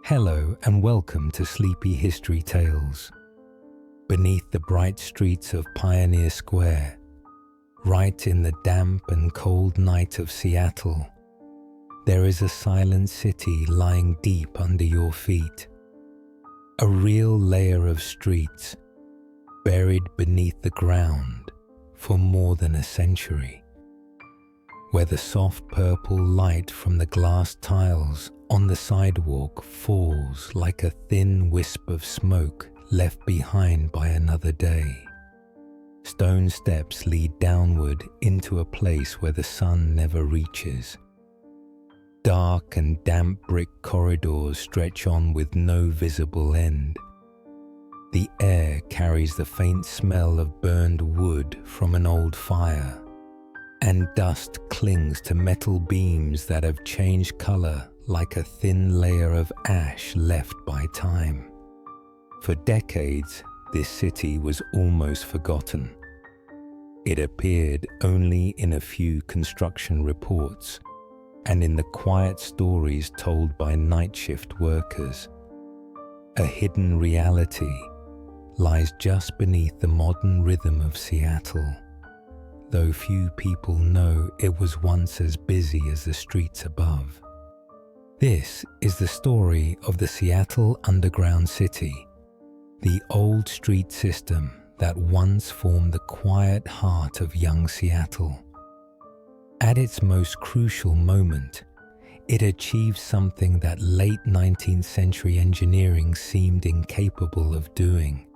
Hello and welcome to Sleepy History Tales. Beneath the bright streets of Pioneer Square, right in the damp and cold night of Seattle, there is a silent city lying deep under your feet. A real layer of streets, buried beneath the ground for more than a century, where the soft purple light from the glass tiles on the sidewalk falls like a thin wisp of smoke left behind by another day. Stone steps lead downward into a place where the sun never reaches. Dark and damp brick corridors stretch on with no visible end. The air carries the faint smell of burned wood from an old fire, and dust clings to metal beams that have changed color like a thin layer of ash left by time. For decades, this city was almost forgotten. It appeared only in a few construction reports and in the quiet stories told by night shift workers. A hidden reality lies just beneath the modern rhythm of Seattle, though few people know it was once as busy as the streets above. This is the story of the Seattle Underground City, the old street system that once formed the quiet heart of young Seattle. At its most crucial moment, it achieved something that late 19th century engineering seemed incapable of doing.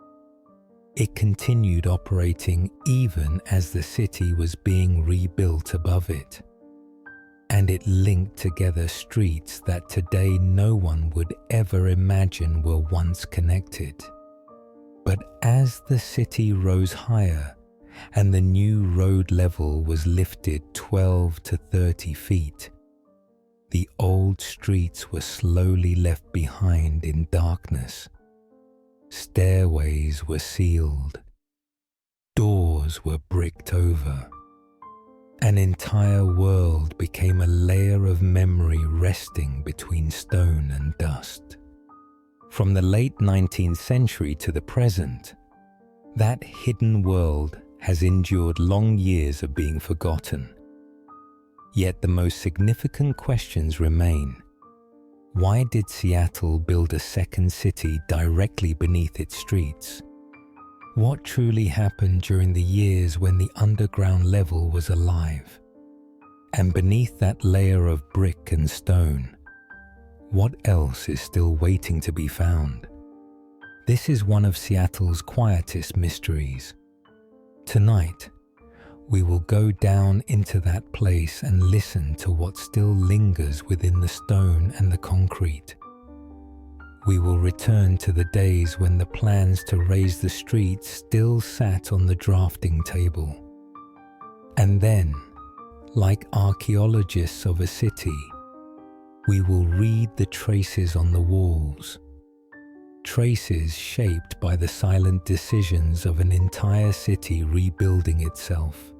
It continued operating even as the city was being rebuilt above it. And it linked together streets that today no one would ever imagine were once connected. But as the city rose higher and the new road level was lifted 12 to 30 feet, the old streets were slowly left behind in darkness. Stairways were sealed. Doors were bricked over. An entire world became a layer of memory resting between stone and dust. From the late 19th century to the present, that hidden world has endured long years of being forgotten. Yet the most significant questions remain. Why did Seattle build a second city directly beneath its streets? What truly happened during the years when the underground level was alive? And beneath that layer of brick and stone, what else is still waiting to be found? This is one of Seattle's quietest mysteries. Tonight, we will go down into that place and listen to what still lingers within the stone and the concrete. We will return to the days when the plans to raise the streets still sat on the drafting table. And then, like archaeologists of a city, we will read the traces on the walls, traces shaped by the silent decisions of an entire city rebuilding itself.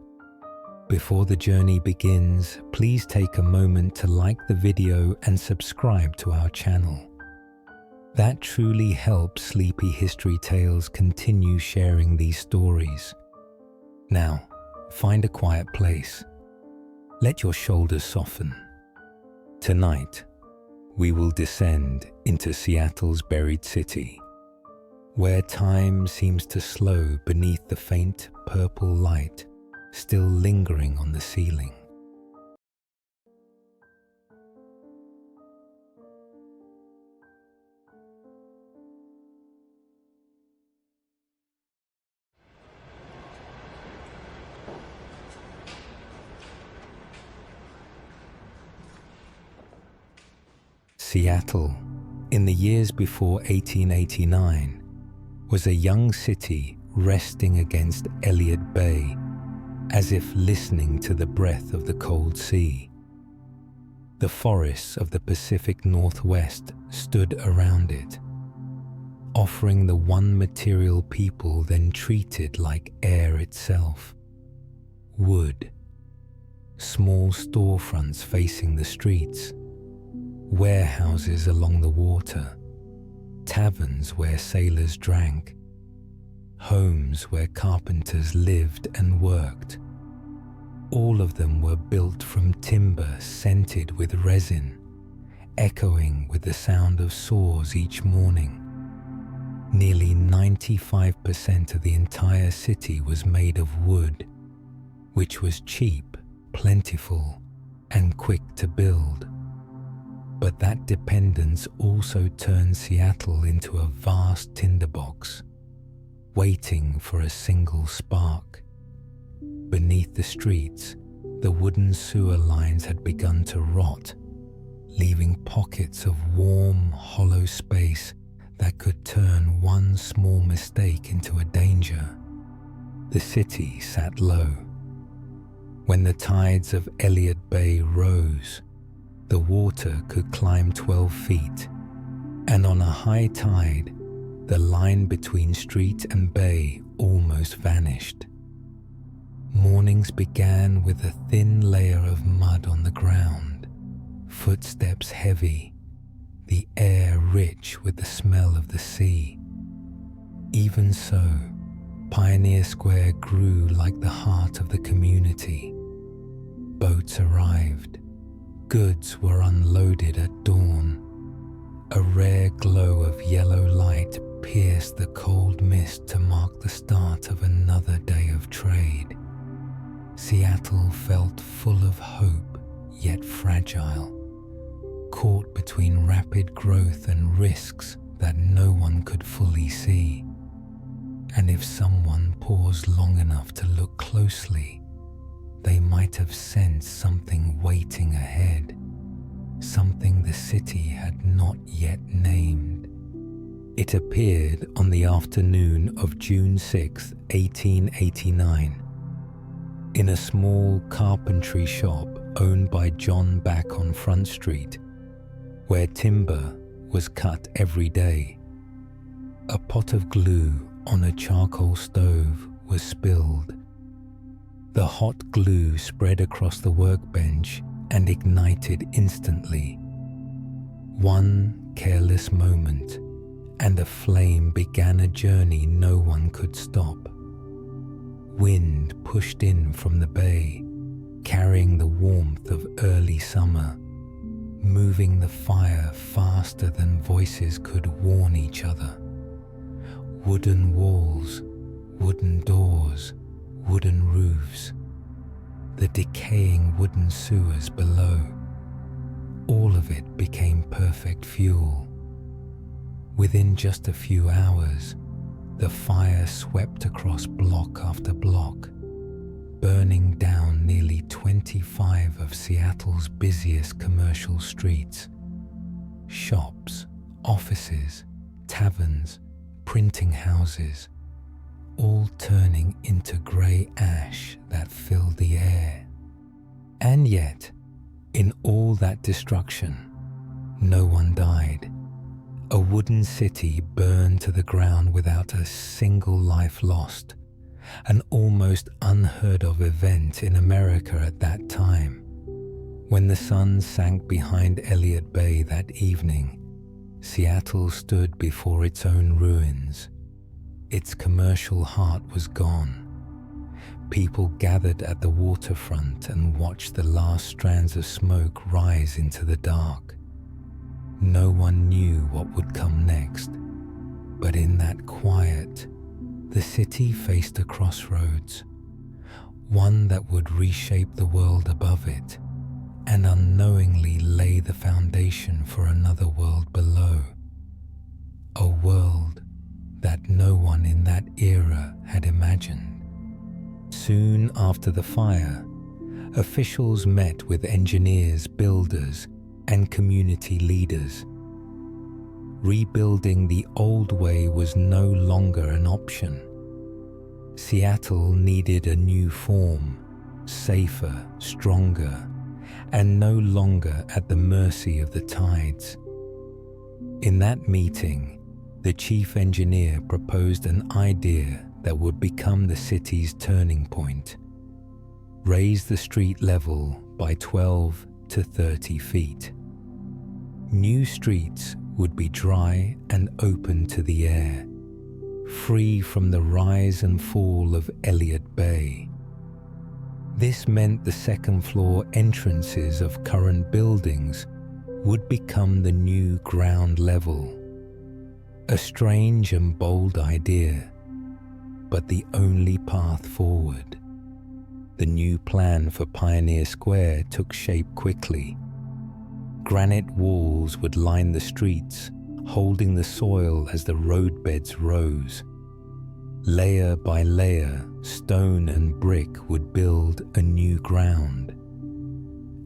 Before the journey begins, please take a moment to like the video and subscribe to our channel. That truly helps Sleepy History Tales continue sharing these stories. Now, find a quiet place. Let your shoulders soften. Tonight, we will descend into Seattle's buried city, where time seems to slow beneath the faint purple light still lingering on the ceiling. Seattle, in the years before 1889, was a young city resting against Elliott Bay, as if listening to the breath of the cold sea. The forests of the Pacific Northwest stood around it, offering the one material people then treated like air itself: wood. Small storefronts facing the streets, warehouses along the water, taverns where sailors drank, homes where carpenters lived and worked. All of them were built from timber scented with resin, echoing with the sound of saws each morning. Nearly 95% of the entire city was made of wood, which was cheap, plentiful, and quick to build. But that dependence also turned Seattle into a vast tinderbox, waiting for a single spark. Beneath the streets, the wooden sewer lines had begun to rot, leaving pockets of warm, hollow space that could turn one small mistake into a danger. The city sat low. When the tides of Elliott Bay rose, the water could climb 12 feet, and on a high tide, the line between street and bay almost vanished. Mornings began with a thin layer of mud on the ground, footsteps heavy, the air rich with the smell of the sea. Even so, Pioneer Square grew like the heart of the community. Boats arrived, goods were unloaded at dawn. A rare glow of yellow light pierced the cold mist to mark the start of another day of trade. Seattle felt full of hope, yet fragile, caught between rapid growth and risks that no one could fully see. And if someone paused long enough to look closely, they might have sensed something waiting ahead, something the city had not yet named. It appeared on the afternoon of June 6, 1889. In a small carpentry shop owned by John back on Front Street, where timber was cut every day. A pot of glue on a charcoal stove was spilled. The hot glue spread across the workbench and ignited instantly. One careless moment, and a flame began a journey no one could stop. Wind pushed in from the bay, carrying the warmth of early summer, moving the fire faster than voices could warn each other. Wooden walls, wooden doors, wooden roofs, the decaying wooden sewers below, all of it became perfect fuel. Within just a few hours, the fire swept across block after block, burning down nearly 25 of Seattle's busiest commercial streets. Shops, offices, taverns, printing houses, all turning into grey ash that filled the air. And yet, in all that destruction, no one died. A wooden city burned to the ground without a single life lost, an almost unheard of event in America at that time. When the sun sank behind Elliott Bay that evening, Seattle stood before its own ruins. Its commercial heart was gone. People gathered at the waterfront and watched the last strands of smoke rise into the dark. No one knew what would come next, but in that quiet, the city faced a crossroads, one that would reshape the world above it and unknowingly lay the foundation for another world below. A world that no one in that era had imagined. Soon after the fire, officials met with engineers, builders, and community leaders. Rebuilding the old way was no longer an option. Seattle needed a new form, safer, stronger, and no longer at the mercy of the tides. In that meeting, the chief engineer proposed an idea that would become the city's turning point. Raise the street level by 12 to 30 feet. New streets would be dry and open to the air, free from the rise and fall of Elliott Bay. This meant the second-floor entrances of current buildings would become the new ground level. A strange and bold idea, but the only path forward. The new plan for Pioneer Square took shape quickly. Granite walls would line the streets, holding the soil as the roadbeds rose. Layer by layer, stone and brick would build a new ground.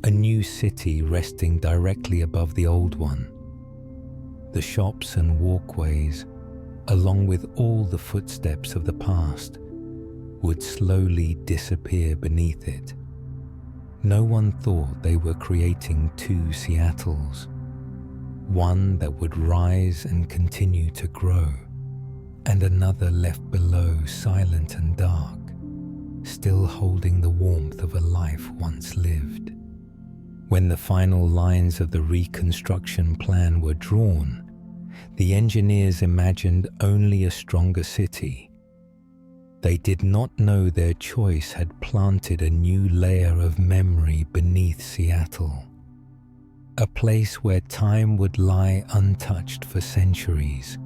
A new city resting directly above the old one. The shops and walkways, along with all the footsteps of the past, would slowly disappear beneath it. No one thought they were creating two Seattles, one that would rise and continue to grow, and another left below, silent and dark, still holding the warmth of a life once lived. When the final lines of the reconstruction plan were drawn, the engineers imagined only a stronger city. They did not know their choice had planted a new layer of memory beneath Seattle, a place where time would lie untouched for centuries,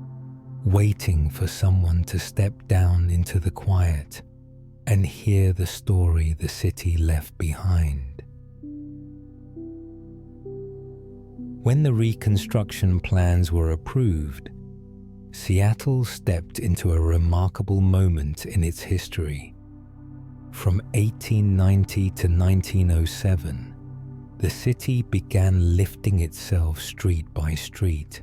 waiting for someone to step down into the quiet and hear the story the city left behind. When the reconstruction plans were approved, Seattle stepped into a remarkable moment in its history. From 1890 to 1907, the city began lifting itself street by street.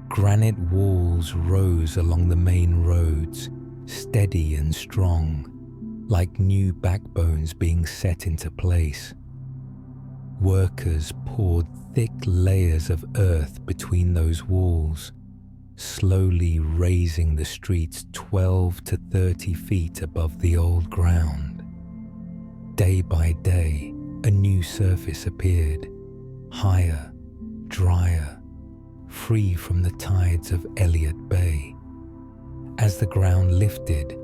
Granite walls rose along the main roads, steady and strong, like new backbones being set into place. Workers poured thick layers of earth between those walls, slowly raising the streets 12 to 30 feet above the old ground. Day by day, a new surface appeared, higher, drier, free from the tides of Elliott Bay. As the ground lifted,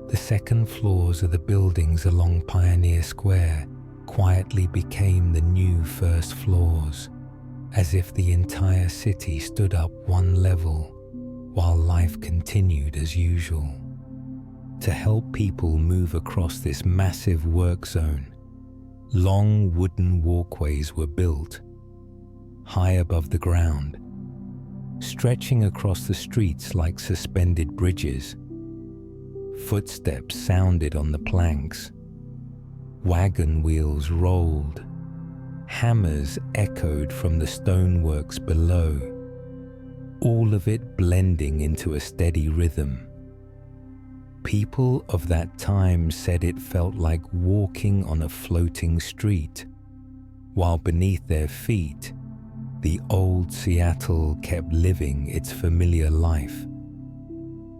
the second floors of the buildings along Pioneer Square quietly became the new first floors, as if the entire city stood up one level while life continued as usual. To help people move across this massive work zone, long wooden walkways were built, high above the ground, stretching across the streets like suspended bridges. Footsteps sounded on the planks. Wagon wheels rolled. Hammers echoed from the stoneworks below, all of it blending into a steady rhythm. People of that time said it felt like walking on a floating street, while beneath their feet, the old Seattle kept living its familiar life.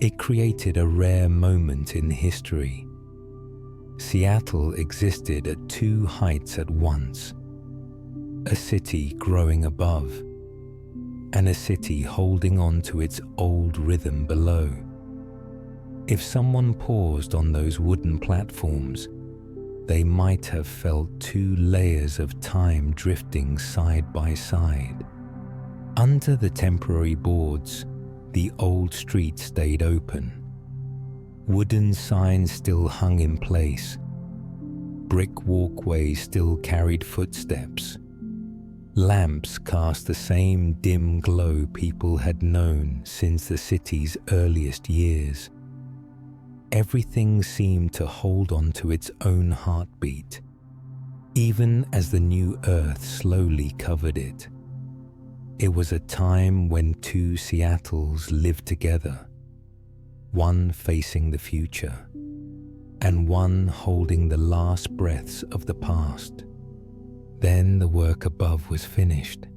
It created a rare moment in history. Seattle existed at two heights at once, a city growing above, and a city holding on to its old rhythm below. If someone paused on those wooden platforms, they might have felt two layers of time drifting side by side. Under the temporary boards, the old street stayed open. Wooden signs still hung in place. Brick walkways still carried footsteps. Lamps cast the same dim glow people had known since the city's earliest years. Everything seemed to hold on to its own heartbeat, even as the new earth slowly covered it. It was a time when two Seattles lived together, one facing the future, and one holding the last breaths of the past. Then the work above was finished.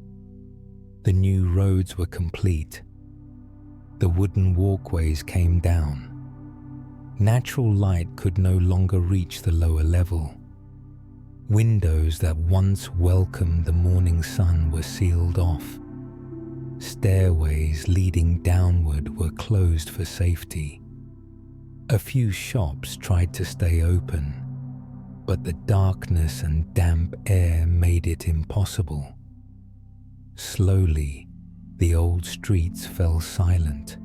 The new roads were complete. The wooden walkways came down. Natural light could no longer reach the lower level. Windows that once welcomed the morning sun were sealed off. stairways leading downward were closed for safety. A few shops tried to stay open, but the darkness and damp air made it impossible. Slowly, the old streets fell silent.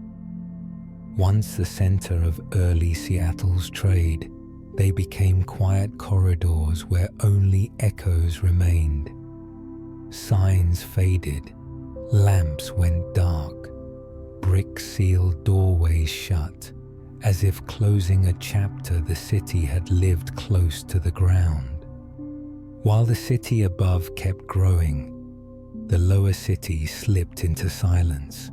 Once the center of early Seattle's trade, they became quiet corridors where only echoes remained. Signs faded, lamps went dark, brick-sealed doorways shut, as if closing a chapter the city had lived close to the ground. While the city above kept growing, the lower city slipped into silence.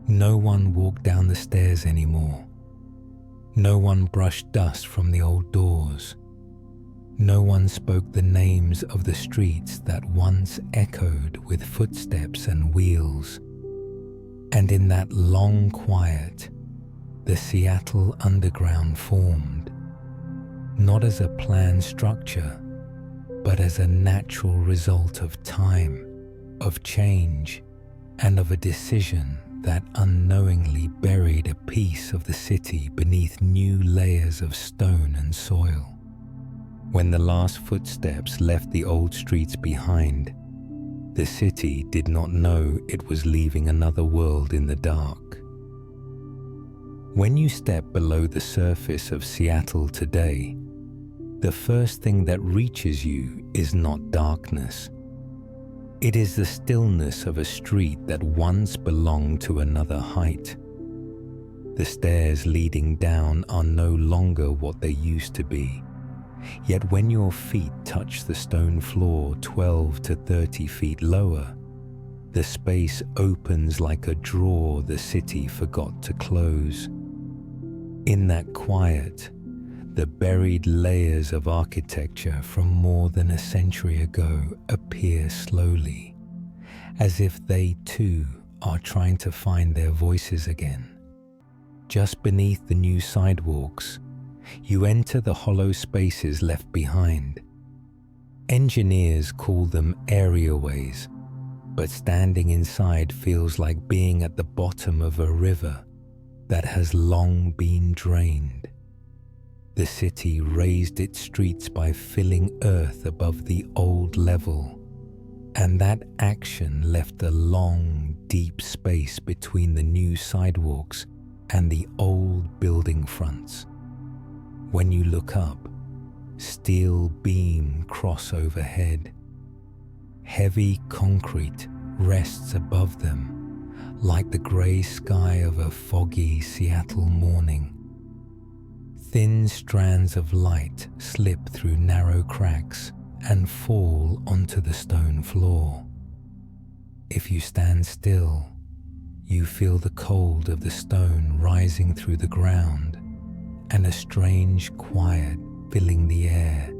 No one walked down the stairs anymore. No one brushed dust from the old doors. No one spoke the names of the streets that once echoed with footsteps and wheels. And in that long quiet, the Seattle Underground formed, not as a planned structure, but as a natural result of time, of change, and of a decision that unknowingly buried a piece of the city beneath new layers of stone and soil. When the last footsteps left the old streets behind, the city did not know it was leaving another world in the dark. When you step below the surface of Seattle today, the first thing that reaches you is not darkness. It is the stillness of a street that once belonged to another height. The stairs leading down are no longer what they used to be. Yet when your feet touch the stone floor 12 to 30 feet lower, the space opens like a drawer the city forgot to close. In that quiet, the buried layers of architecture from more than a century ago appear slowly, as if they too are trying to find their voices again. Just beneath the new sidewalks, you enter the hollow spaces left behind. Engineers call them areaways, but standing inside feels like being at the bottom of a river that has long been drained. The city raised its streets by filling earth above the old level, and that action left a long, deep space between the new sidewalks and the old building fronts. When you look up, steel beams cross overhead. Heavy concrete rests above them, like the grey sky of a foggy Seattle morning. Thin strands of light slip through narrow cracks and fall onto the stone floor. If you stand still, you feel the cold of the stone rising through the ground and a strange quiet filling the air,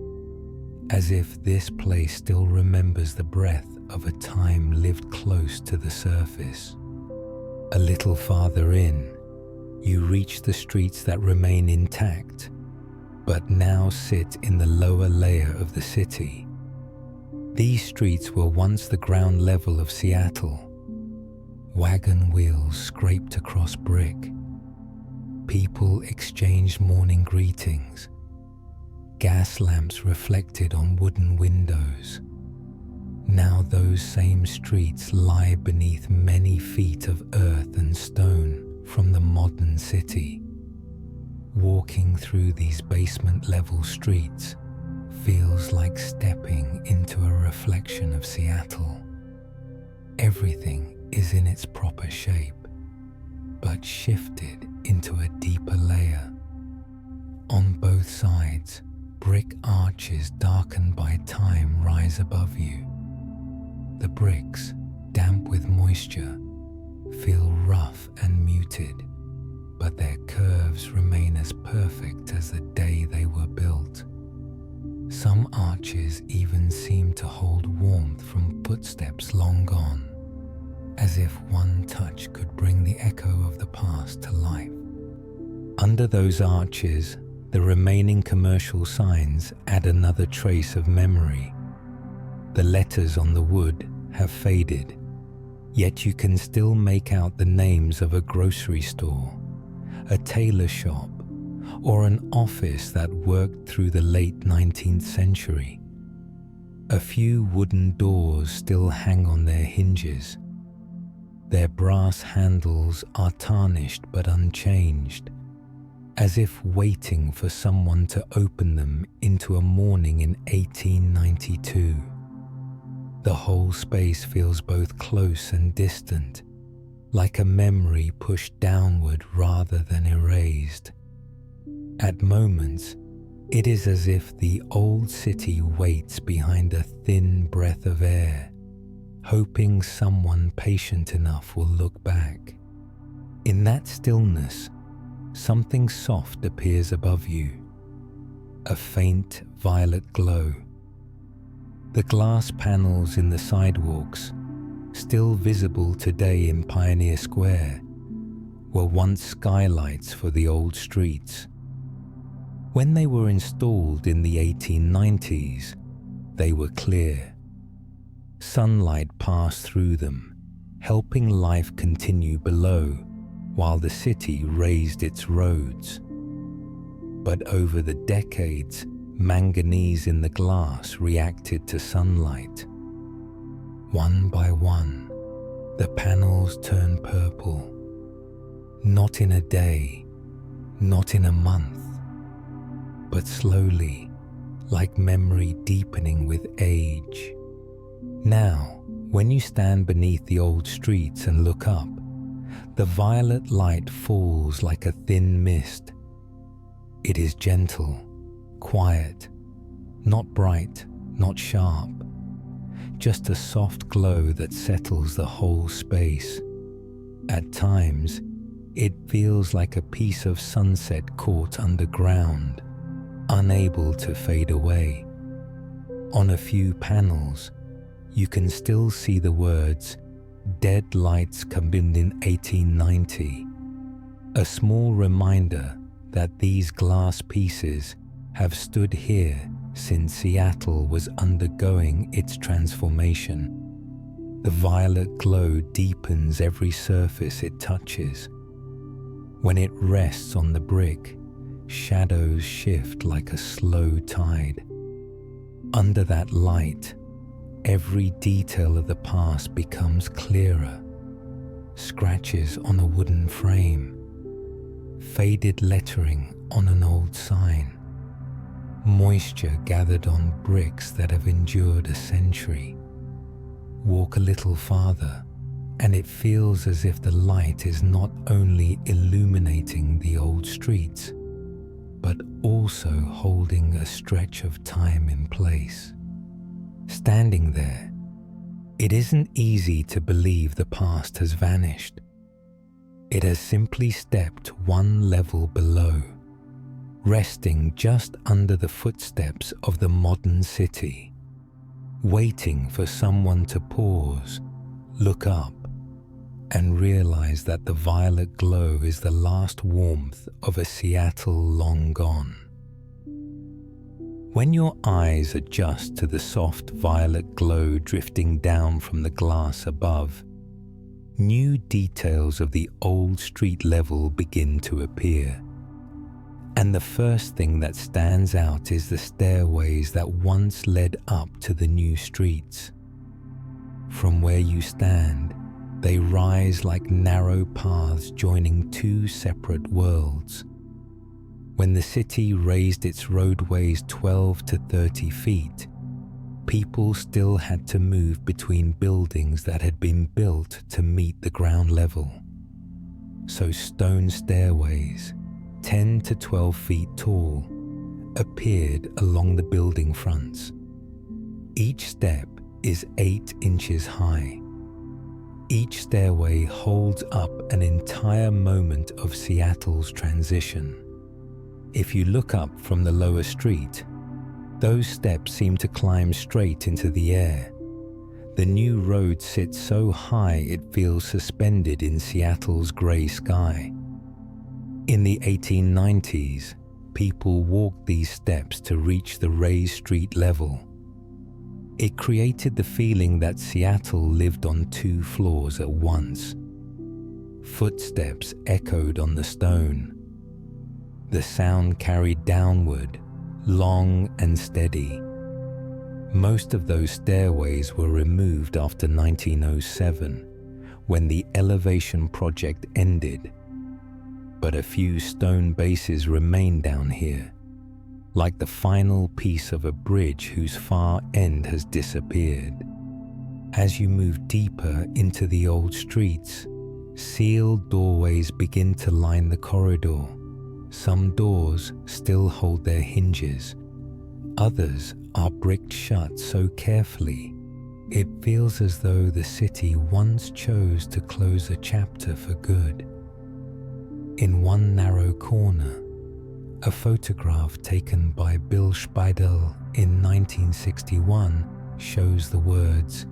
as if this place still remembers the breath of a time lived close to the surface. A little farther in, you reach the streets that remain intact, but now sit in the lower layer of the city. These streets were once the ground level of Seattle. Wagon wheels scraped across brick. People exchanged morning greetings. Gas lamps reflected on wooden windows. Now those same streets lie beneath many feet of earth and stone from the modern city. Walking through these basement-level streets feels like stepping into a reflection of Seattle. Everything is in its proper shape, but shifted into a deeper layer. On both sides, brick arches darkened by time rise above you. The bricks, damp with moisture, feel rough and muted, but their curves remain as perfect as the day they were built. Some arches even seem to hold warmth from footsteps long gone, as if one touch could bring the echo of the past to life. Under those arches, the remaining commercial signs add another trace of memory. The letters on the wood have faded, Yet you can still make out the names of a grocery store, a tailor shop, or an office that worked through the late 19th century. A few wooden doors still hang on their hinges. Their brass handles are tarnished but unchanged, as if waiting for someone to open them into a morning in 1892. The whole space feels both close and distant, like a memory pushed downward rather than erased. At moments, it is as if the old city waits behind a thin breath of air, hoping someone patient enough will look back. In that stillness, something soft appears above you, a faint violet glow. The glass panels in the sidewalks, still visible today in Pioneer Square, were once skylights for the old streets. When they were installed in the 1890s, they were clear. Sunlight passed through them, helping life continue below while the city raised its roads. But over the decades, manganese in the glass reacted to sunlight. One by one, the panels turned purple. Not in a day, not in a month, but slowly, like memory deepening with age. Now, when you stand beneath the old streets and look up, the violet light falls like a thin mist. It is gentle, quiet, not bright, not sharp, just a soft glow that settles the whole space. At times, it feels like a piece of sunset caught underground, unable to fade away. On a few panels, you can still see the words "Dead Lights Commissioned in 1890", a small reminder that these glass pieces have stood here since Seattle was undergoing its transformation. The violet glow deepens every surface it touches. When it rests on the brick, shadows shift like a slow tide. Under that light, every detail of the past becomes clearer. Scratches on a wooden frame, faded lettering on an old sign, moisture gathered on bricks that have endured a century. Walk a little farther, and it feels as if the light is not only illuminating the old streets, but also holding a stretch of time in place. Standing there, it isn't easy to believe the past has vanished. It has simply stepped one level below, resting just under the footsteps of the modern city, waiting for someone to pause, look up, and realize that the violet glow is the last warmth of a Seattle long gone. When your eyes adjust to the soft violet glow drifting down from the glass above, new details of the old street level begin to appear. And the first thing that stands out is the stairways that once led up to the new streets. From where you stand, they rise like narrow paths joining two separate worlds. When the city raised its roadways 12 to 30 feet, people still had to move between buildings that had been built to meet the ground level. So stone stairways, 10 to 12 feet tall, appeared along the building fronts. Each step is 8 inches high. Each stairway holds up an entire moment of Seattle's transition. If you look up from the lower street, those steps seem to climb straight into the air. The new road sits so high it feels suspended in Seattle's grey sky. In the 1890s, people walked these steps to reach the raised street level. It created the feeling that Seattle lived on two floors at once. Footsteps echoed on the stone. The sound carried downward, long and steady. Most of those stairways were removed after 1907, when the elevation project ended. But a few stone bases remain down here, like the final piece of a bridge whose far end has disappeared. As you move deeper into the old streets, sealed doorways begin to line the corridor. Some doors still hold their hinges. Others are bricked shut so carefully, it feels as though the city once chose to close a chapter for good. In one narrow corner, a photograph taken by Bill Speidel in 1961 shows the words,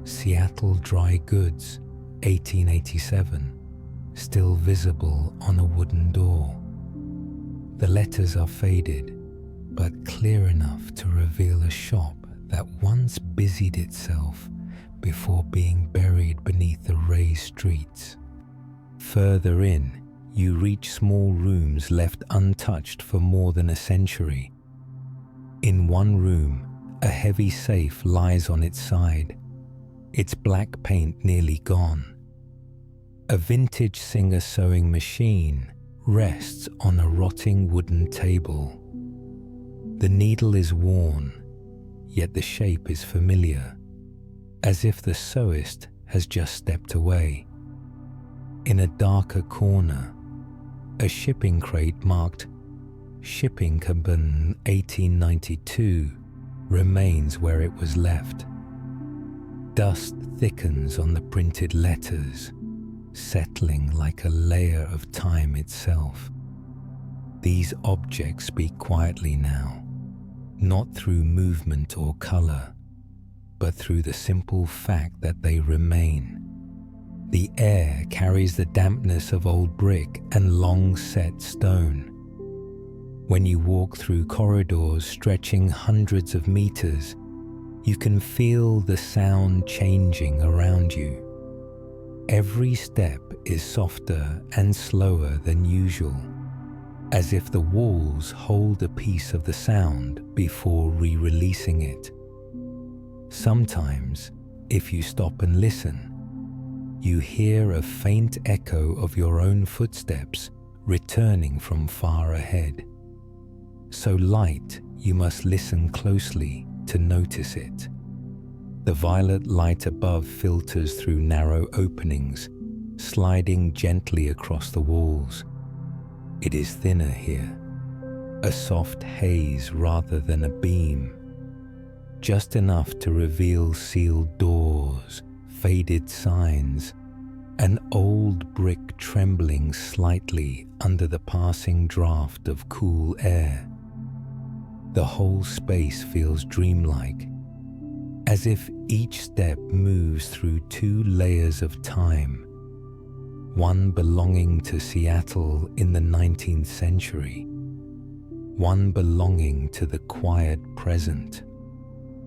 "Seattle Dry Goods, 1887, still visible on a wooden door. The letters are faded, but clear enough to reveal a shop that once busied itself before being buried beneath the raised streets. Further in, you reach small rooms left untouched for more than a century. In one room, a heavy safe lies on its side, its black paint nearly gone. A vintage Singer sewing machine rests on a rotting wooden table. The needle is worn, yet the shape is familiar, as if the sewist has just stepped away. In a darker corner, a shipping crate marked Shipping Cabin 1892 remains where it was left. Dust thickens on the printed letters, settling like a layer of time itself. These objects speak quietly now, not through movement or color, but through the simple fact that they remain. The air carries the dampness of old brick and long-set stone. When you walk through corridors stretching hundreds of meters, you can feel the sound changing around you. Every step is softer and slower than usual, as if the walls hold a piece of the sound before re-releasing it. Sometimes, if you stop and listen, you hear a faint echo of your own footsteps returning from far ahead. So light, you must listen closely to notice it. The violet light above filters through narrow openings, sliding gently across the walls. It is thinner here, a soft haze rather than a beam, just enough to reveal sealed doors, faded signs, an old brick trembling slightly under the passing draft of cool air. The whole space feels dreamlike, as if each step moves through two layers of time, one belonging to Seattle in the 19th century, one belonging to the quiet present.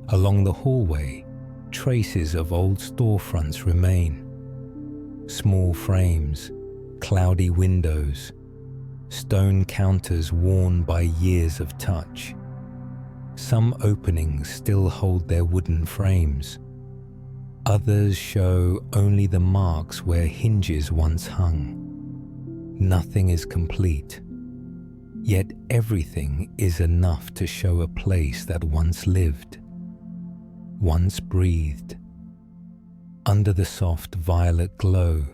Along the hallway, traces of old storefronts remain. Small frames, cloudy windows, stone counters worn by years of touch. Some openings still hold their wooden frames. Others show only the marks where hinges once hung. Nothing is complete, yet everything is enough to show a place that once lived, once breathed. Under the soft violet glow,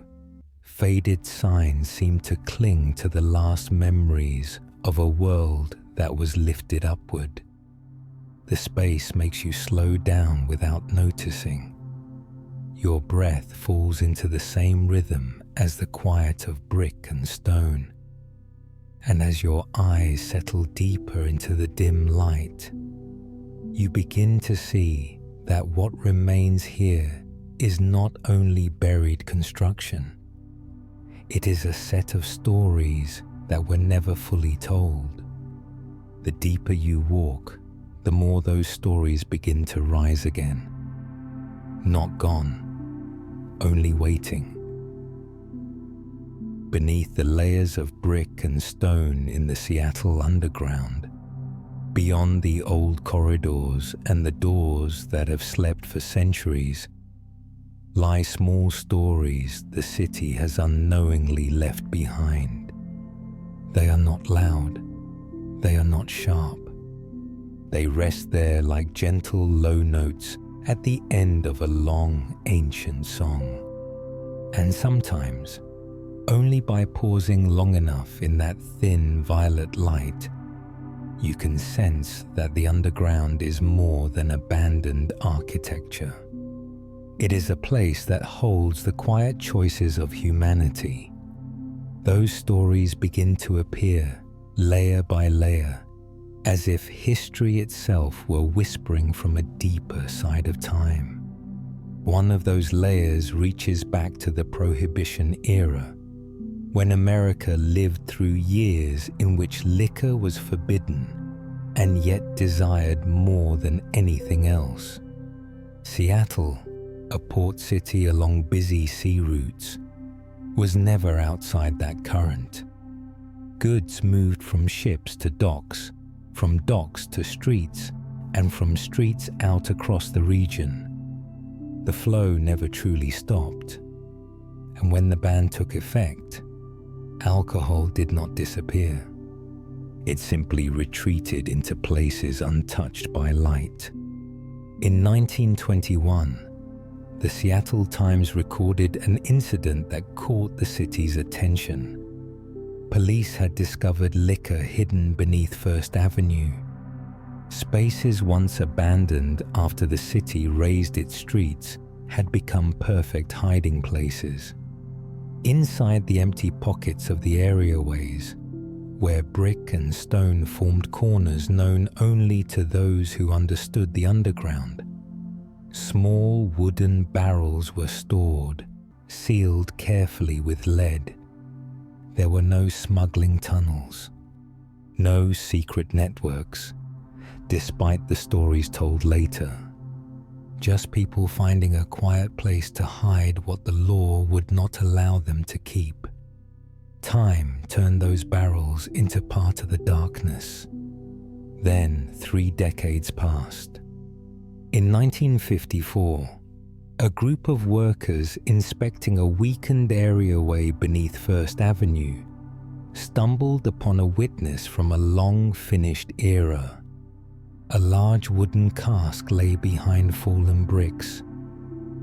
faded signs seem to cling to the last memories of a world that was lifted upward. The space makes you slow down without noticing. Your breath falls into the same rhythm as the quiet of brick and stone. And as your eyes settle deeper into the dim light, you begin to see that what remains here is not only buried construction. It is a set of stories that were never fully told. The deeper you walk, the more those stories begin to rise again. Not gone, only waiting. Beneath the layers of brick and stone in the Seattle underground, beyond the old corridors and the doors that have slept for centuries, lie small stories the city has unknowingly left behind. They are not loud, they are not sharp. They rest there like gentle low notes at the end of a long, ancient song. And sometimes, only by pausing long enough in that thin violet light, you can sense that the underground is more than abandoned architecture. It is a place that holds the quiet choices of humanity. Those stories begin to appear, layer by layer, as if history itself were whispering from a deeper side of time. One of those layers reaches back to the Prohibition era, when America lived through years in which liquor was forbidden and yet desired more than anything else. Seattle, a port city along busy sea routes, was never outside that current. Goods moved from ships to docks, from docks to streets, and from streets out across the region. The flow never truly stopped. And when the ban took effect, alcohol did not disappear. It simply retreated into places untouched by light. In 1921, the Seattle Times recorded an incident that caught the city's attention. Police had discovered liquor hidden beneath First Avenue. Spaces once abandoned after the city raised its streets had become perfect hiding places. Inside the empty pockets of the areaways, where brick and stone formed corners known only to those who understood the underground, small wooden barrels were stored, sealed carefully with lead. There were no smuggling tunnels, no secret networks, despite the stories told later. Just people finding a quiet place to hide what the law would not allow them to keep. Time turned those barrels into part of the darkness. Then 3 decades passed. In 1954, a group of workers inspecting a weakened areaway beneath First Avenue stumbled upon a witness from a long-finished era. A large wooden cask lay behind fallen bricks,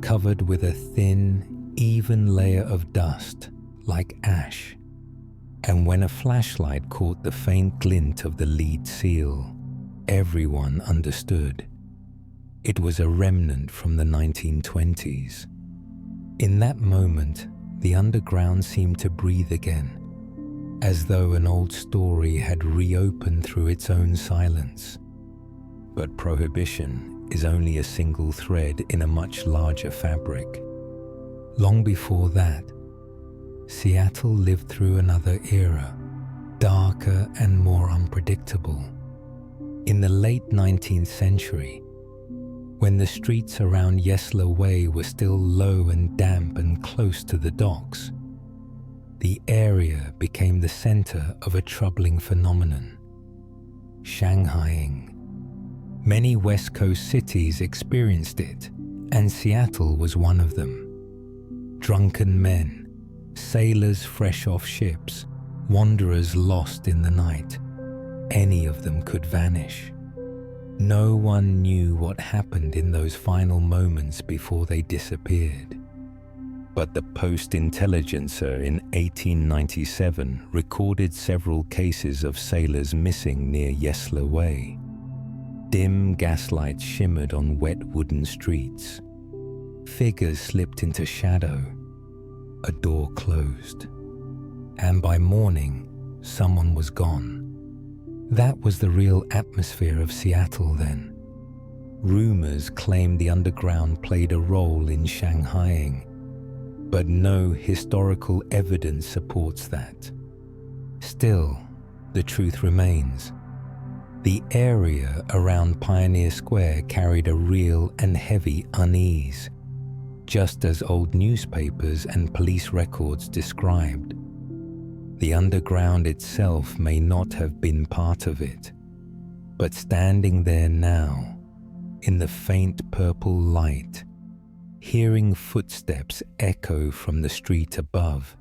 covered with a thin, even layer of dust, like ash. And when a flashlight caught the faint glint of the lead seal, everyone understood. It was a remnant from the 1920s. In that moment, the underground seemed to breathe again, as though an old story had reopened through its own silence. But Prohibition is only a single thread in a much larger fabric. Long before that, Seattle lived through another era, darker and more unpredictable. In the late 19th century, when the streets around Yesler Way were still low and damp and close to the docks, the area became the center of a troubling phenomenon: Shanghaiing. Many West Coast cities experienced it, and Seattle was one of them. Drunken men, sailors fresh off ships, wanderers lost in the night, any of them could vanish. No one knew what happened in those final moments before they disappeared. But the Post-Intelligencer in 1897 recorded several cases of sailors missing near Yesler Way. Dim gaslights shimmered on wet wooden streets. Figures slipped into shadow. A door closed. And by morning, someone was gone. That was the real atmosphere of Seattle then. Rumors claimed the underground played a role in Shanghaiing, but no historical evidence supports that. Still, the truth remains. The area around Pioneer Square carried a real and heavy unease, just as old newspapers and police records described. The underground itself may not have been part of it, but standing there now, in the faint purple light, hearing footsteps echo from the street above,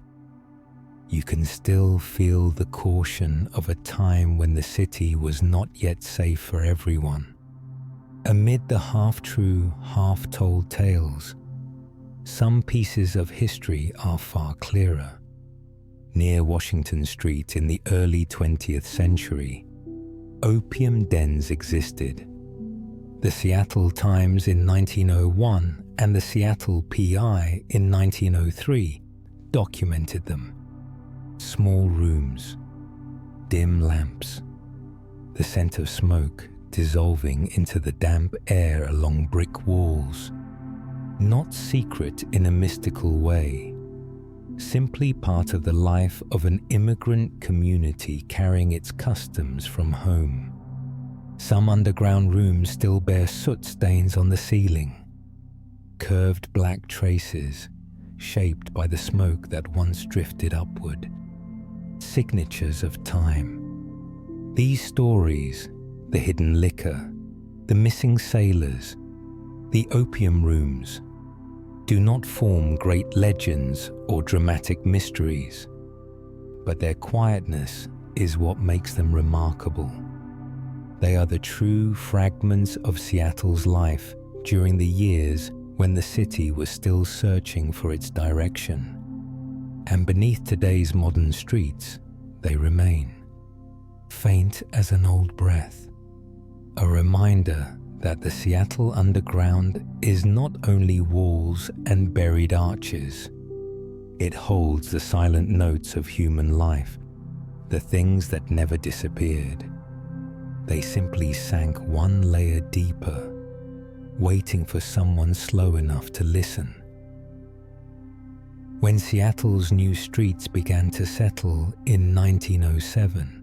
you can still feel the caution of a time when the city was not yet safe for everyone. Amid the half-true, half-told tales, some pieces of history are far clearer. Near Washington Street in the early 20th century, opium dens existed. The Seattle Times in 1901 and the Seattle PI in 1903 documented them. Small rooms, dim lamps, the scent of smoke dissolving into the damp air along brick walls. Not secret in a mystical way, simply part of the life of an immigrant community carrying its customs from home. Some underground rooms still bear soot stains on the ceiling, curved black traces shaped by the smoke that once drifted upward, signatures of time. These stories, the hidden liquor, the missing sailors, the opium rooms, do not form great legends or dramatic mysteries, but their quietness is what makes them remarkable. They are the true fragments of Seattle's life during the years when the city was still searching for its direction. And beneath today's modern streets, they remain, faint as an old breath, a reminder that the Seattle underground is not only walls and buried arches. It holds the silent notes of human life, the things that never disappeared. They simply sank one layer deeper, waiting for someone slow enough to listen. When Seattle's new streets began to settle in 1907,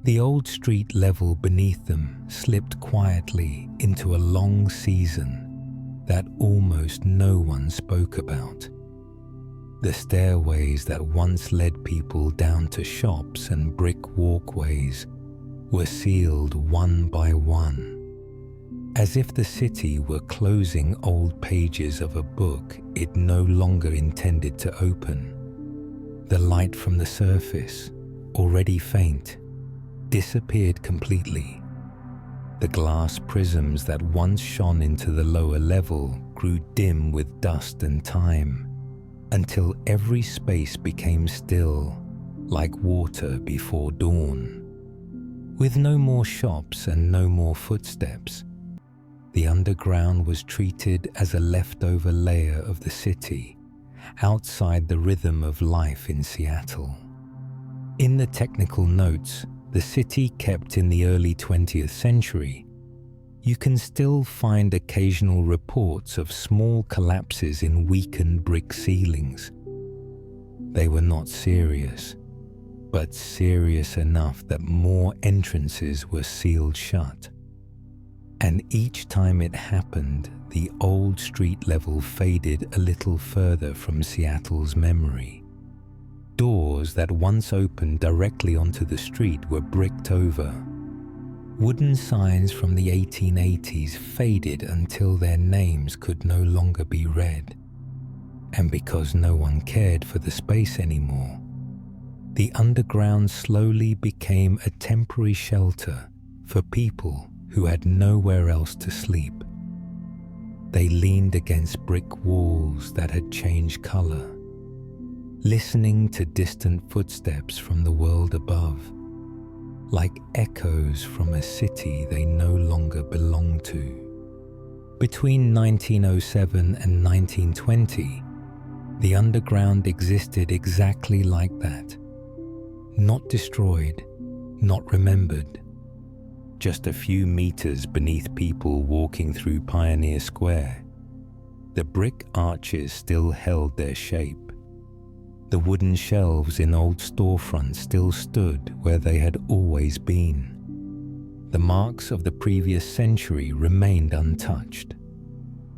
the old street level beneath them slipped quietly into a long season that almost no one spoke about. The stairways that once led people down to shops and brick walkways were sealed one by one, as if the city were closing old pages of a book it no longer intended to open. The light from the surface, already faint, disappeared completely. The glass prisms that once shone into the lower level grew dim with dust and time, until every space became still, like water before dawn. With no more shops and no more footsteps, the underground was treated as a leftover layer of the city, outside the rhythm of life in Seattle. In the technical notes the city kept in the early 20th century, you can still find occasional reports of small collapses in weakened brick ceilings. They were not serious, but serious enough that more entrances were sealed shut. And each time it happened, the old street level faded a little further from Seattle's memory. Doors that once opened directly onto the street were bricked over. Wooden signs from the 1880s faded until their names could no longer be read. And because no one cared for the space anymore, the underground slowly became a temporary shelter for people who had nowhere else to sleep. They leaned against brick walls that had changed color, listening to distant footsteps from the world above, like echoes from a city they no longer belonged to. Between 1907 and 1920, the underground existed exactly like that. Not destroyed, not remembered. Just a few meters beneath people walking through Pioneer Square, the brick arches still held their shape. The wooden shelves in old storefronts still stood where they had always been. The marks of the previous century remained untouched.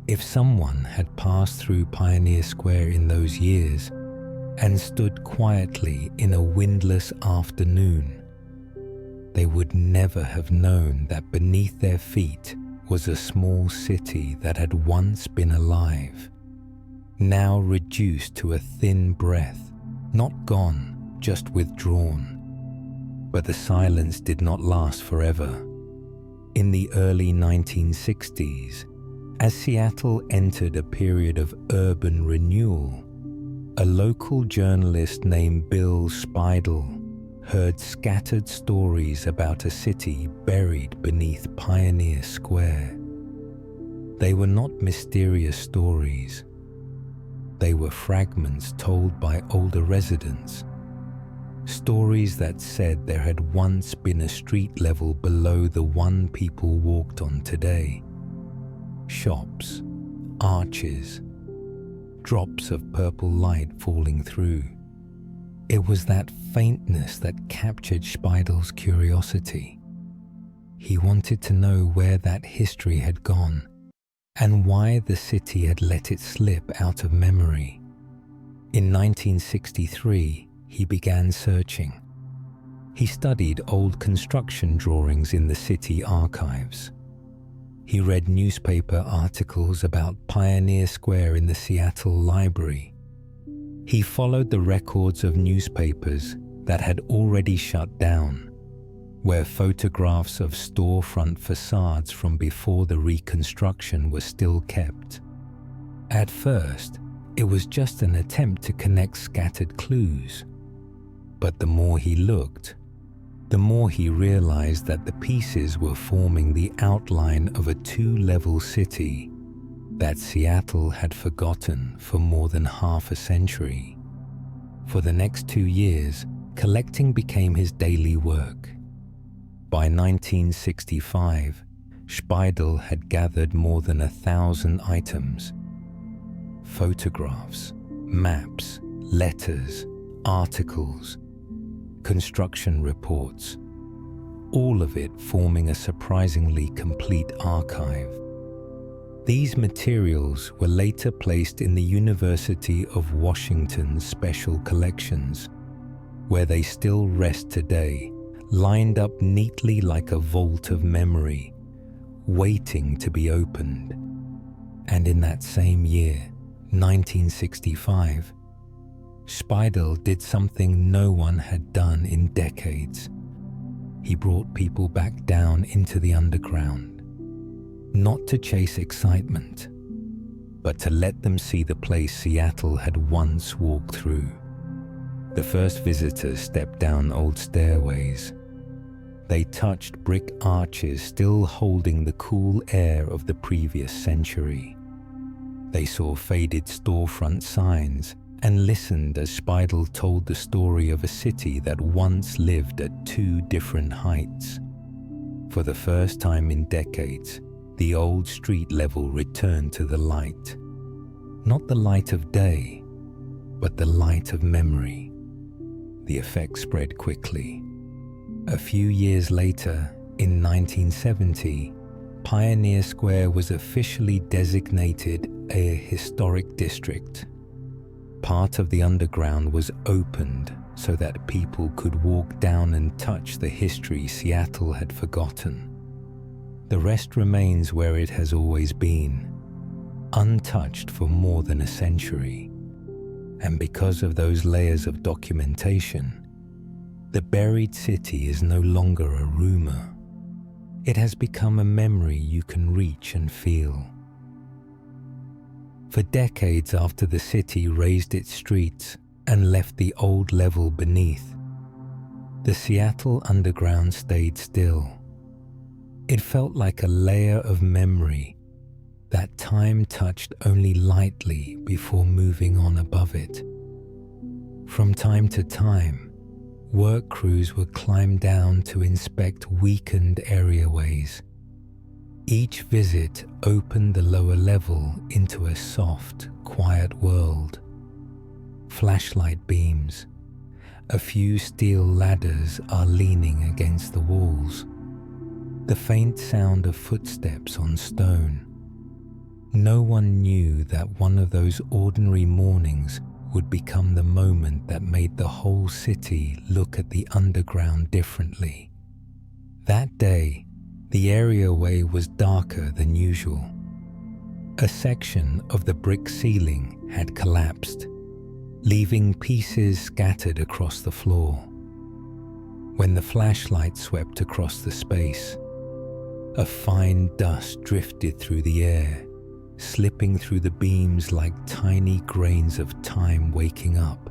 If someone had passed through Pioneer Square in those years and stood quietly in a windless afternoon, they would never have known that beneath their feet was a small city that had once been alive, now reduced to a thin breath, not gone, just withdrawn. But the silence did not last forever. In the early 1960s, as Seattle entered a period of urban renewal, a local journalist named Bill Speidel heard scattered stories about a city buried beneath Pioneer Square. They were not mysterious stories. They were fragments told by older residents. Stories that said there had once been a street level below the one people walked on today. Shops, arches, drops of purple light falling through. It was that faintness that captured Speidel's curiosity. He wanted to know where that history had gone and why the city had let it slip out of memory. In 1963, he began searching. He studied old construction drawings in the city archives. He read newspaper articles about Pioneer Square in the Seattle Library. He followed the records of newspapers that had already shut down, where photographs of storefront facades from before the reconstruction were still kept. At first, it was just an attempt to connect scattered clues. But the more he looked, the more he realized that the pieces were forming the outline of a two-level city that Seattle had forgotten for more than half a century. For the next 2 years, collecting became his daily work. By 1965, Speidel had gathered more than 1,000 items. Photographs, maps, letters, articles, construction reports, all of it forming a surprisingly complete archive. These materials were later placed in the University of Washington's special collections, where they still rest today, lined up neatly like a vault of memory, waiting to be opened. And in that same year, 1965, Speidel did something no one had done in decades. He brought people back down into the underground, not to chase excitement, but to let them see the place Seattle had once walked through. The first visitors stepped down old stairways. They touched brick arches still holding the cool air of the previous century. They saw faded storefront signs and listened as Speidel told the story of a city that once lived at 2 different heights. For the first time in decades, the old street level returned to the light. Not the light of day, but the light of memory. The effect spread quickly. A few years later, in 1970, Pioneer Square was officially designated a historic district. Part of the underground was opened so that people could walk down and touch the history Seattle had forgotten. The rest remains where it has always been, untouched for more than a century. And because of those layers of documentation, the buried city is no longer a rumor. It has become a memory you can reach and feel. For decades after the city raised its streets and left the old level beneath, the Seattle underground stayed still. It felt like a layer of memory that time touched only lightly before moving on above it. From time to time, work crews would climb down to inspect weakened areaways. Each visit opened the lower level into a soft, quiet world. Flashlight beams, a few steel ladders are leaning against the walls. the faint sound of footsteps on stone. No one knew that one of those ordinary mornings would become the moment that made the whole city look at the underground differently. That day, the areaway was darker than usual. A section of the brick ceiling had collapsed, leaving pieces scattered across the floor. When the flashlight swept across the space, a fine dust drifted through the air, slipping through the beams like tiny grains of time waking up.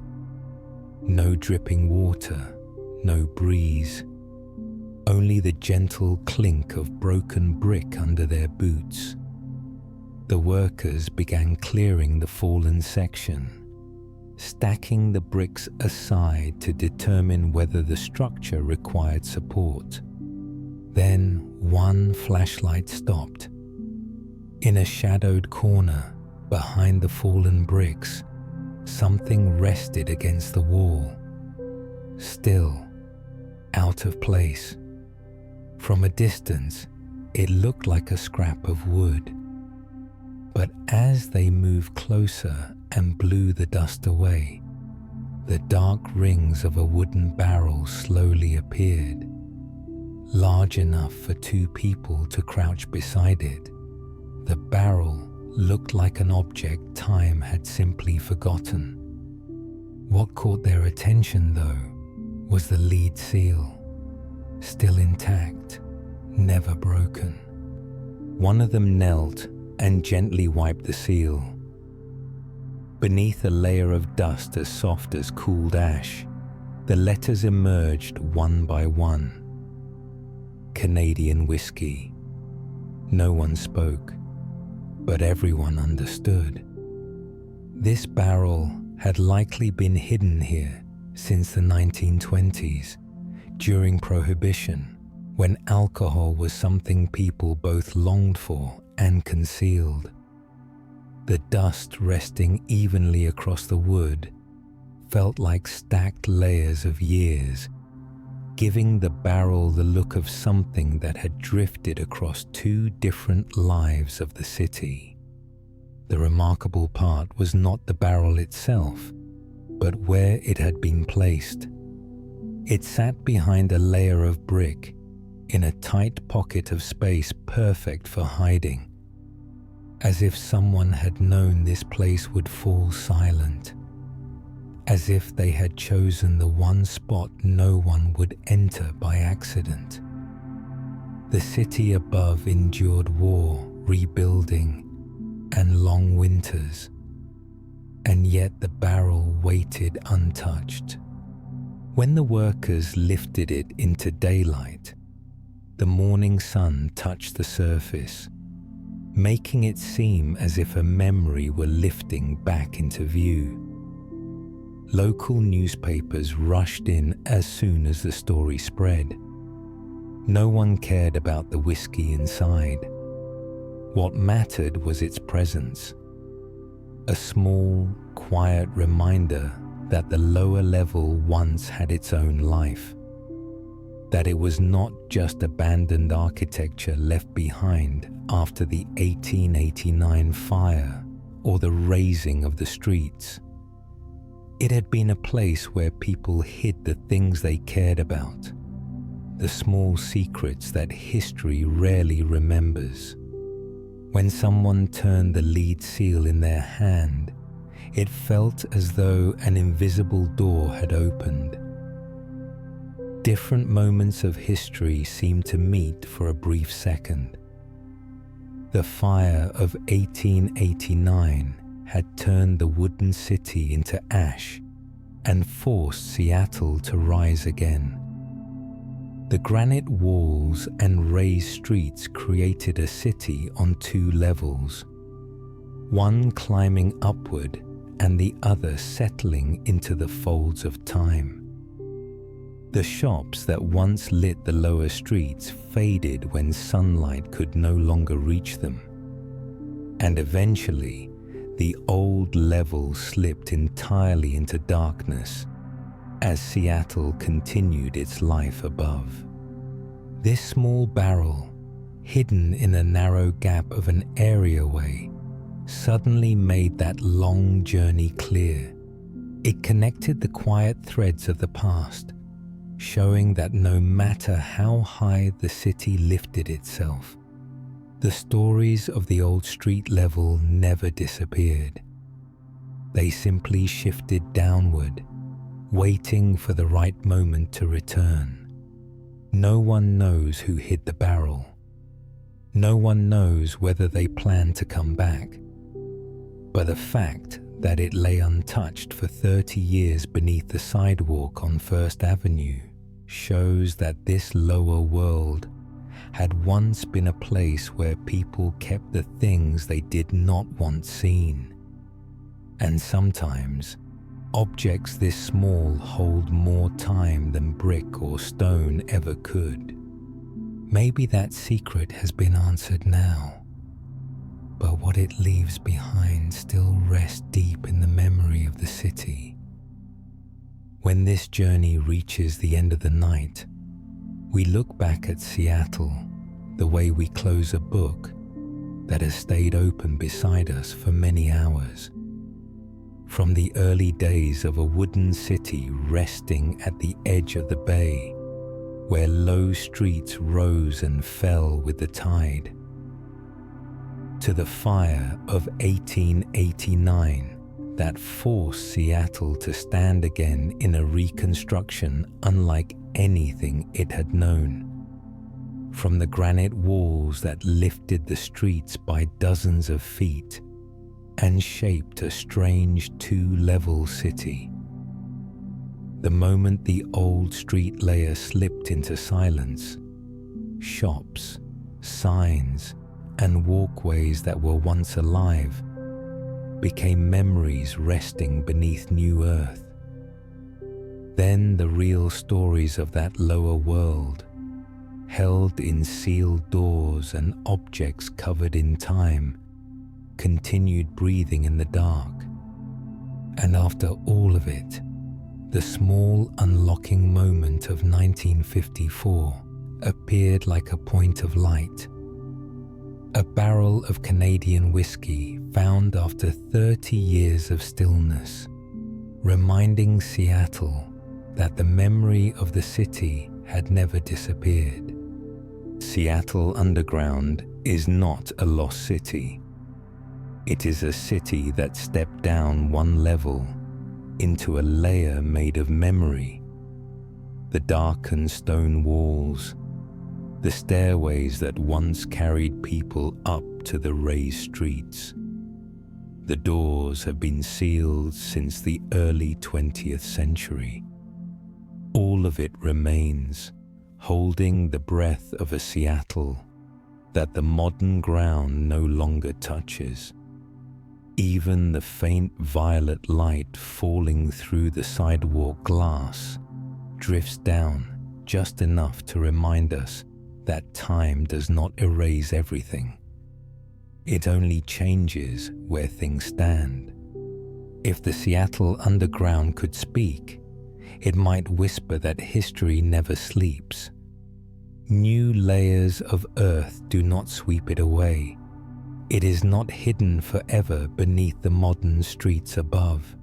No dripping water, no breeze, only the gentle clink of broken brick under their boots. The workers began clearing the fallen section, stacking the bricks aside to determine whether the structure required support. Then one flashlight stopped. In a shadowed corner, behind the fallen bricks, something rested against the wall, still, out of place. From a distance, it looked like a scrap of wood. But as they moved closer and blew the dust away, the dark rings of a wooden barrel slowly appeared, large enough for two people to crouch beside it. The barrel looked like an object time had simply forgotten. What caught their attention, though, was the lead seal, still intact, never broken. One of them knelt and gently wiped the seal. Beneath a layer of dust as soft as cooled ash, the letters emerged one by one. Canadian whiskey. No one spoke, but everyone understood. This barrel had likely been hidden here since the 1920s, during Prohibition, when alcohol was something people both longed for and concealed. The dust resting evenly across the wood felt like stacked layers of years, giving the barrel the look of something that had drifted across two different lives of the city. The remarkable part was not the barrel itself, but where it had been placed. It sat behind a layer of brick, in a tight pocket of space perfect for hiding, as if someone had known this place would fall silent, as if they had chosen the one spot no one would enter by accident. The city above endured war, rebuilding, and long winters, and yet the barrel waited untouched. When the workers lifted it into daylight, the morning sun touched the surface, making it seem as if a memory were lifting back into view. Local newspapers rushed in as soon as the story spread. No one cared about the whiskey inside. What mattered was its presence, a small, quiet reminder that the lower level once had its own life, that it was not just abandoned architecture left behind after the 1889 fire or the razing of the streets. It had been a place where people hid the things they cared about, the small secrets that history rarely remembers. When someone turned the lead seal in their hand, it felt as though an invisible door had opened. Different moments of history seemed to meet for a brief second. The fire of 1889 had turned the wooden city into ash and forced Seattle to rise again. The granite walls and raised streets created a city on two levels, one climbing upward and the other settling into the folds of time. The shops that once lit the lower streets faded when sunlight could no longer reach them, and eventually the old level slipped entirely into darkness as Seattle continued its life above. This small barrel, hidden in a narrow gap of an areaway, suddenly made that long journey clear. It connected the quiet threads of the past, showing that no matter how high the city lifted itself, the stories of the old street level never disappeared. They simply shifted downward, waiting for the right moment to return. No one knows who hid the barrel. No one knows whether they plan to come back. But the fact that it lay untouched for 30 years beneath the sidewalk on First Avenue shows that this lower world had once been a place where people kept the things they did not want seen. And sometimes, objects this small hold more time than brick or stone ever could. Maybe that secret has been answered now, but what it leaves behind still rests deep in the memory of the city. When this journey reaches the end of the night, we look back at Seattle the way we close a book that has stayed open beside us for many hours. From the early days of a wooden city resting at the edge of the bay, where low streets rose and fell with the tide, to the fire of 1889 that forced Seattle to stand again in a reconstruction unlike anything it had known. From the granite walls that lifted the streets by dozens of feet and shaped a strange two-level city. The moment the old street layer slipped into silence, shops, signs, and walkways that were once alive became memories resting beneath new earth. Then the real stories of that lower world, held in sealed doors and objects covered in time, continued breathing in the dark. And after all of it, the small unlocking moment of 1954 appeared like a point of light. A barrel of Canadian whiskey found after 30 years of stillness, reminding Seattle that the memory of the city had never disappeared. Seattle Underground is not a lost city. It is a city that stepped down one level into a layer made of memory. The darkened stone walls, the stairways that once carried people up to the raised streets. The doors have been sealed since the early 20th century. All of it remains, holding the breath of a Seattle that the modern ground no longer touches. Even the faint violet light falling through the sidewalk glass drifts down just enough to remind us that time does not erase everything. It only changes where things stand. If the Seattle Underground could speak, it might whisper that history never sleeps. New layers of earth do not sweep it away. It is not hidden forever beneath the modern streets above.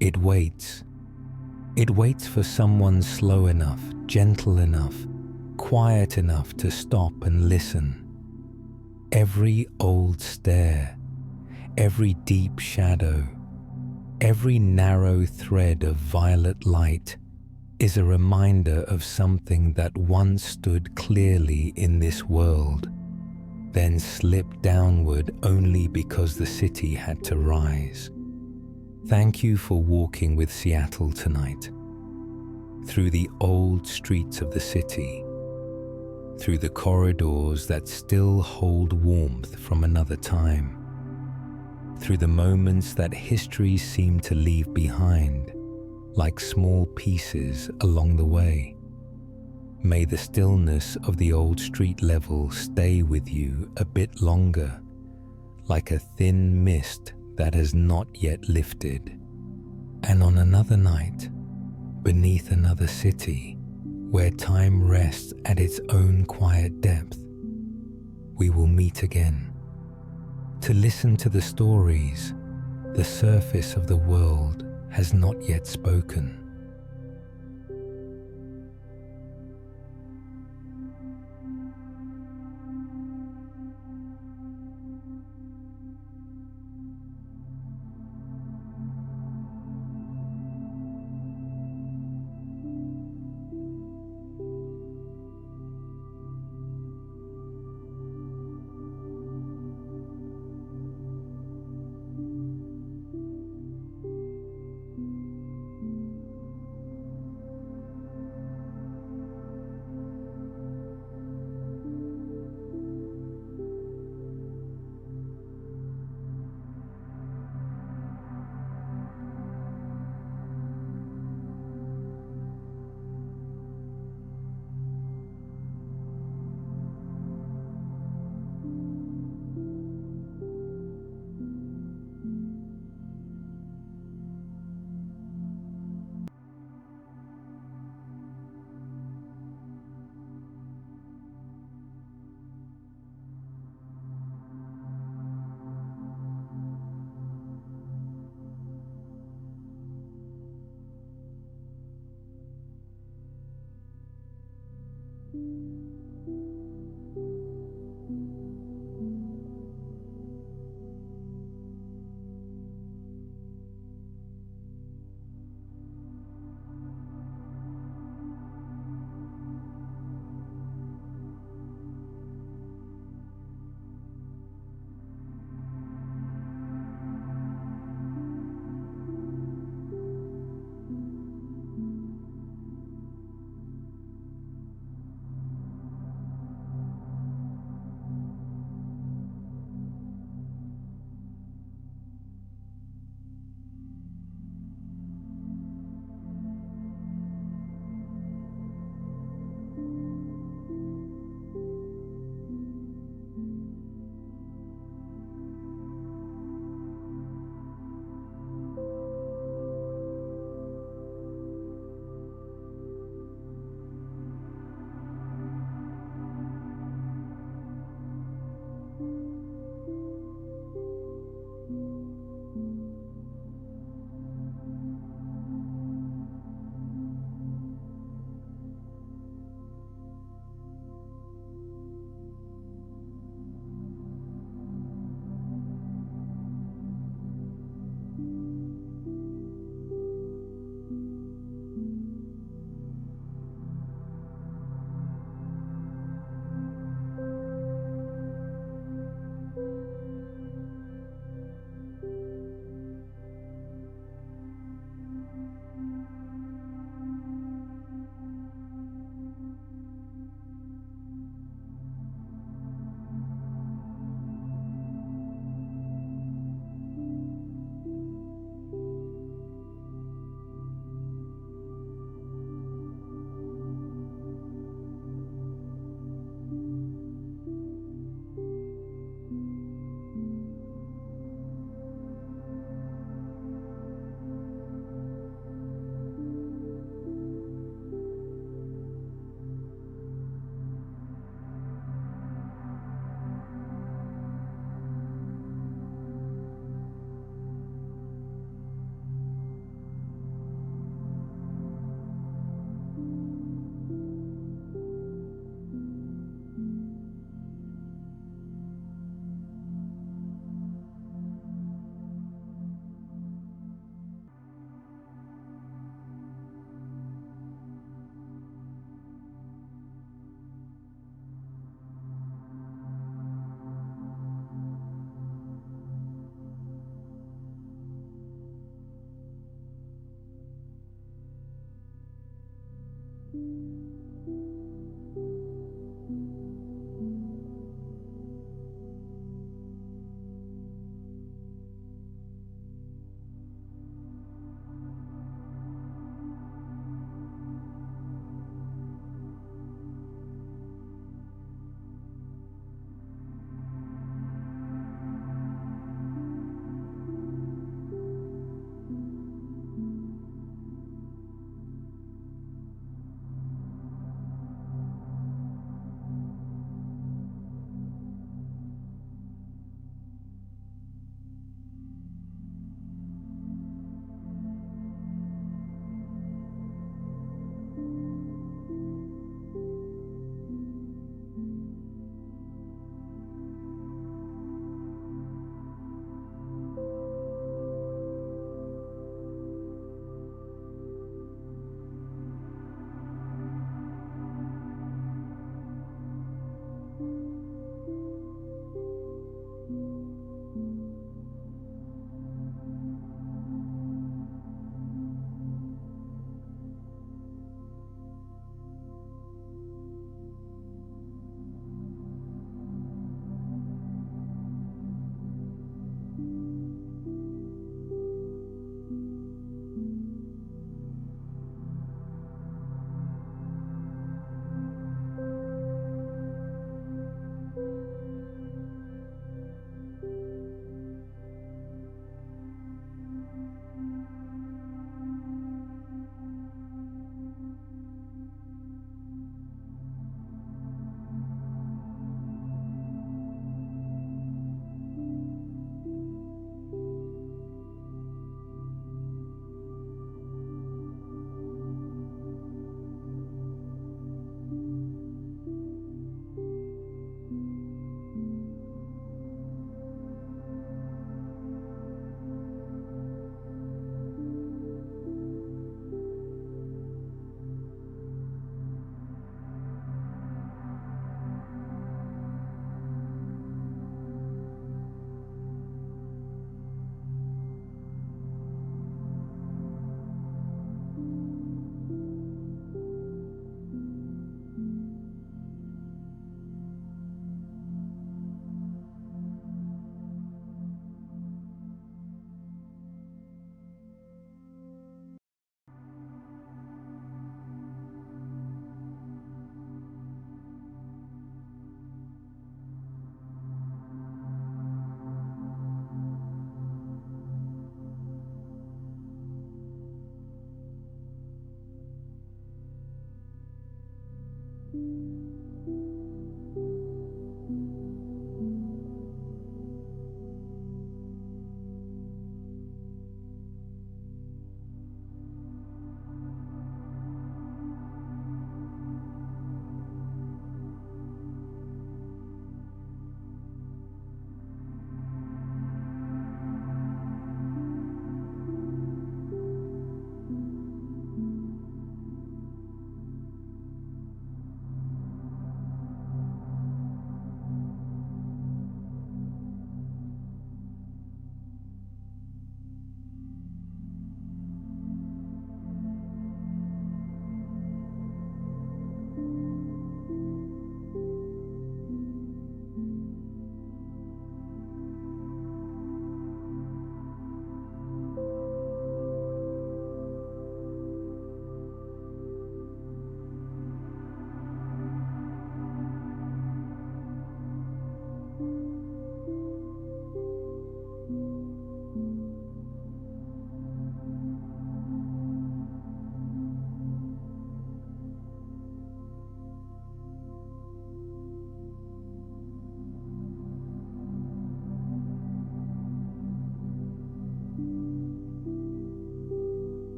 It waits. It waits for someone slow enough, gentle enough, quiet enough to stop and listen. Every old stair, every deep shadow, every narrow thread of violet light is a reminder of something that once stood clearly in this world, then slipped downward only because the city had to rise. Thank you for walking with Seattle tonight, through the old streets of the city, through the corridors that still hold warmth from another time, through the moments that history seemed to leave behind, like small pieces along the way. May the stillness of the old street level stay with you a bit longer, like a thin mist that has not yet lifted. And on another night, beneath another city, where time rests at its own quiet depth, we will meet again, to listen to the stories the surface of the world has not yet spoken.